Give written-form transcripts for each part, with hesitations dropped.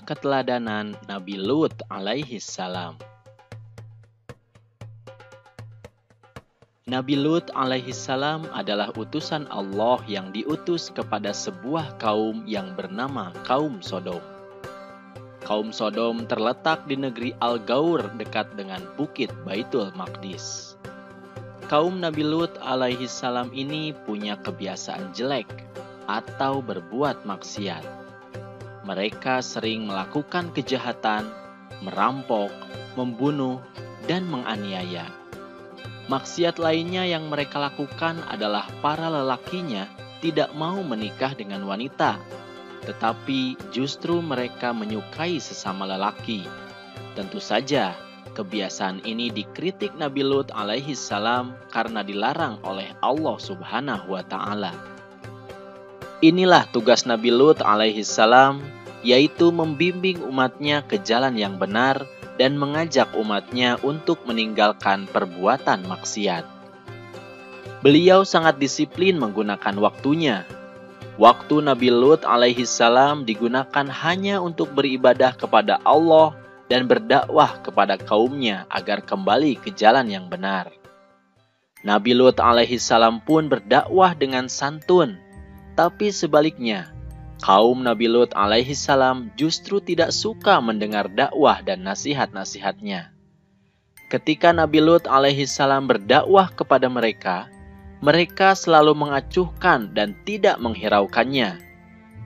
keteladanan Nabi Lut alaihi salam. Nabi Lut alaihi salam adalah utusan Allah yang diutus kepada sebuah kaum yang bernama kaum Sodom. Kaum Sodom terletak di negeri Al-Gaur dekat dengan bukit Baitul Maqdis. Kaum Nabi Lut alaihi salam ini punya kebiasaan jelek atau berbuat maksiat. Mereka sering melakukan kejahatan, merampok, membunuh, dan menganiaya. Maksiat lainnya yang mereka lakukan adalah para lelakinya tidak mau menikah dengan wanita, tetapi justru mereka menyukai sesama lelaki. Tentu saja, kebiasaan ini dikritik Nabi Lut alaihi salam karena dilarang oleh Allah Subhanahu wa Ta'ala. Inilah tugas Nabi Lut alaihi salam, yaitu membimbing umatnya ke jalan yang benar dan mengajak umatnya untuk meninggalkan perbuatan maksiat. Beliau sangat disiplin menggunakan waktunya. Waktu Nabi Lut alaihi salam digunakan hanya untuk beribadah kepada Allah dan berdakwah kepada kaumnya agar kembali ke jalan yang benar. Nabi Lut alaihi salam pun berdakwah dengan santun. Tapi sebaliknya, kaum Nabi Lut alaihi salam justru tidak suka mendengar dakwah dan nasihat-nasihatnya. Ketika Nabi Lut alaihi salam berdakwah kepada mereka, mereka selalu mengacuhkan dan tidak menghiraukannya.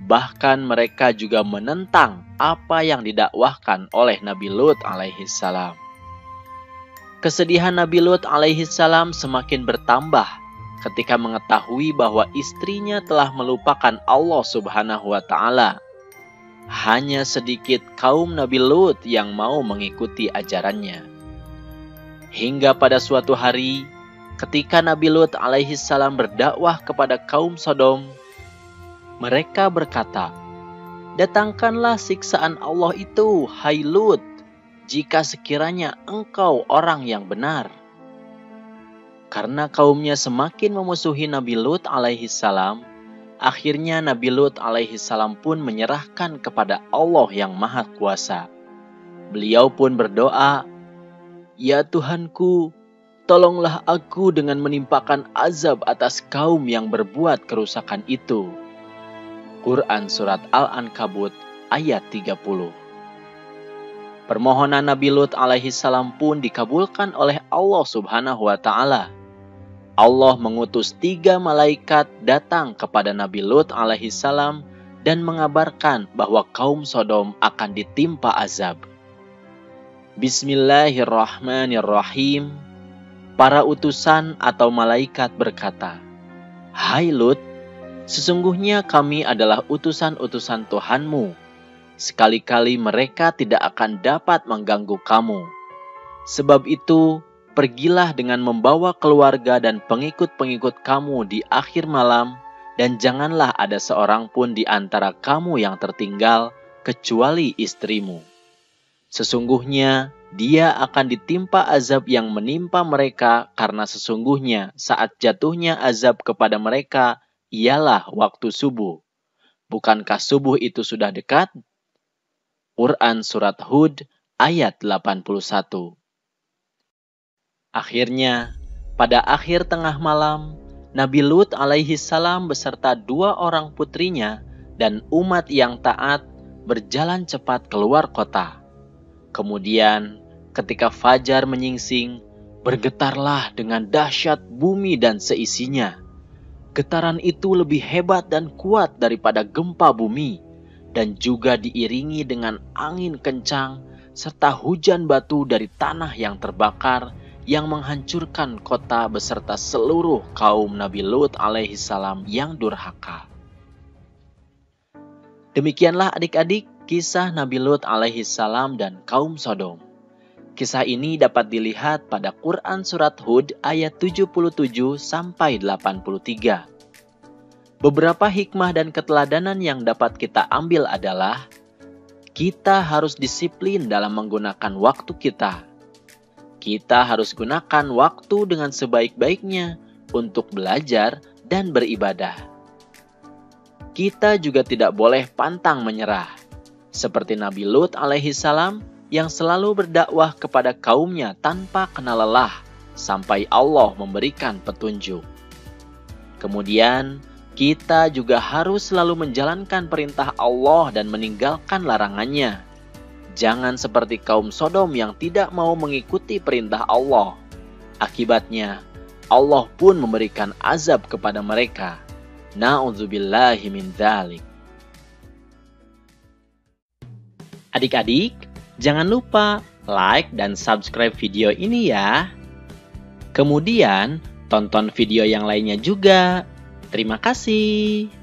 Bahkan mereka juga menentang apa yang didakwahkan oleh Nabi Lut alaihi salam. Kesedihan Nabi Lut alaihi salam semakin bertambah ketika mengetahui bahwa istrinya telah melupakan Allah Subhanahu wa Ta'ala. Hanya sedikit kaum Nabi Lut yang mau mengikuti ajarannya. Hingga pada suatu hari, ketika Nabi Lut alaihi salam berdakwah kepada kaum Sodom, mereka berkata, "Datangkanlah siksaan Allah itu, hai Lut, jika sekiranya engkau orang yang benar." Karena kaumnya semakin memusuhi Nabi Lut alaihi salam, akhirnya Nabi Lut alaihi salam pun menyerahkan kepada Allah yang Maha Kuasa. Beliau pun berdoa, "Ya Tuhanku, tolonglah aku dengan menimpakan azab atas kaum yang berbuat kerusakan itu." Quran Surat Al-Ankabut ayat 30. Permohonan Nabi Lut alaihi salam pun dikabulkan oleh Allah Subhanahu wa Ta'ala. Allah mengutus 3 malaikat datang kepada Nabi Lut alaihi salam dan mengabarkan bahwa kaum Sodom akan ditimpa azab. Bismillahirrahmanirrahim. Para utusan atau malaikat berkata, "Hai Lut, sesungguhnya kami adalah utusan-utusan Tuhanmu. Sekali-kali mereka tidak akan dapat mengganggu kamu. Sebab itu, pergilah dengan membawa keluarga dan pengikut-pengikut kamu di akhir malam, dan janganlah ada seorang pun di antara kamu yang tertinggal, kecuali istrimu. Sesungguhnya dia akan ditimpa azab yang menimpa mereka, karena sesungguhnya saat jatuhnya azab kepada mereka ialah waktu subuh. Bukankah subuh itu sudah dekat?" Quran Surat Hud ayat 81. Akhirnya, pada akhir tengah malam, Nabi Lut alaihi salam beserta 2 orang putrinya dan umat yang taat berjalan cepat keluar kota. Kemudian, ketika fajar menyingsing, bergetarlah dengan dahsyat bumi dan seisinya. Getaran itu lebih hebat dan kuat daripada gempa bumi, dan juga diiringi dengan angin kencang serta hujan batu dari tanah yang terbakar yang menghancurkan kota beserta seluruh kaum Nabi Lut alaihi salam yang durhaka. Demikianlah adik-adik kisah Nabi Lut alaihi salam dan kaum Sodom. Kisah ini dapat dilihat pada Quran Surat Hud ayat 77 sampai 83. Beberapa hikmah dan keteladanan yang dapat kita ambil adalah kita harus disiplin dalam menggunakan waktu kita. Kita harus gunakan waktu dengan sebaik-baiknya untuk belajar dan beribadah. Kita juga tidak boleh pantang menyerah. seperti Nabi Lut alaihi salam yang selalu berdakwah kepada kaumnya tanpa kenal lelah sampai Allah memberikan petunjuk. Kemudian, kita juga harus selalu menjalankan perintah Allah dan meninggalkan larangannya. Jangan seperti kaum Sodom yang tidak mau mengikuti perintah Allah. Akibatnya, Allah pun memberikan azab kepada mereka. Na'udzubillahi min dzalik. Adik-adik, jangan lupa like dan subscribe video ini ya. Kemudian, tonton video yang lainnya juga. Terima kasih.